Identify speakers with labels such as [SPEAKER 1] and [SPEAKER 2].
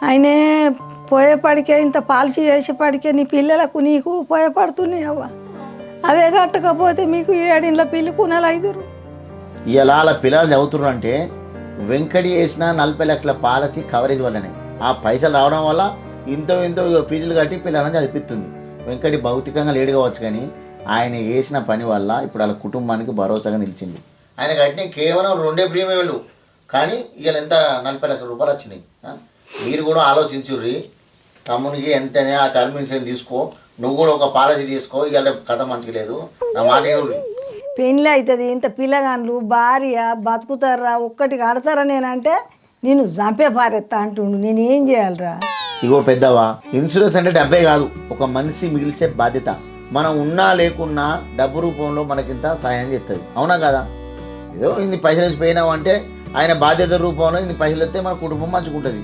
[SPEAKER 1] ఆయనే పోయేపాడికే ఇంత పాలసీ చేసేపాడికే నీ పిల్లలకు నీకు ఉపయోగపడుతున్నాయి అవ్వ. అదే కట్టకపోతే మీకు 7 ఇండ్ల పిల్లి కూనలు ఐదురు.
[SPEAKER 2] ఇలా అలా పిల్లలు చదువుతున్నారు అంటే వెంకటి వేసిన 40 లక్షల పాలసీ కవరేజ్ వల్లనే ఆ పైసలు రావడం వల్ల ఇంతో ఫీజులు కట్టి పిల్లలని చదివిస్తుంది. వెంకటి భౌతికంగా లేడు కావచ్చు, కానీ ఆయన వేసిన పని వల్ల ఇప్పుడు వాళ్ళ కుటుంబానికి భరోసాగా నిలిచింది. ఆయన కట్టిన కేవలం 2 ప్రీమియంలు, కానీ ఇవాళ ఎంత 40 లక్షల రూపాయలు వచ్చినాయి. మీరు కూడా ఆలోచించుర్రి, తమ్మునికి ఎంతనే ఆ టర్మ్ ఇన్సూరెన్స్ తీసుకో, నువ్వు కూడా ఒక పాలసీ తీసుకో. ఇవాళ కథ మంచిగా లేదు, నా మాట ఏనుర్రి.
[SPEAKER 1] పెళ్ళి అవుతుంది, ఇంత పిల్లగాండ్లు భార్య బతుకుతారా, ఒక్కటి కడతారా నేనంటే నేను చంపే పారెత్తా అంటుండు. నేనేం చేయాలరా?
[SPEAKER 2] ఇగో పెద్దవా, ఇన్సూరెన్స్ అంటే డబ్బే కాదు, ఒక మనిషి మిగిల్చే బాధ్యత. మనం ఉన్నా లేకున్నా డబ్బు రూపంలో మనకింత సహాయం చేస్తుంది, అవునా కదా? ఏదో ఇన్ని పైసలు పోయినావు అంటే ఆయన బాధ్యత రూపంలో ఇన్ని పైసలు వస్తే మన కుటుంబం మంచుకుంటుంది.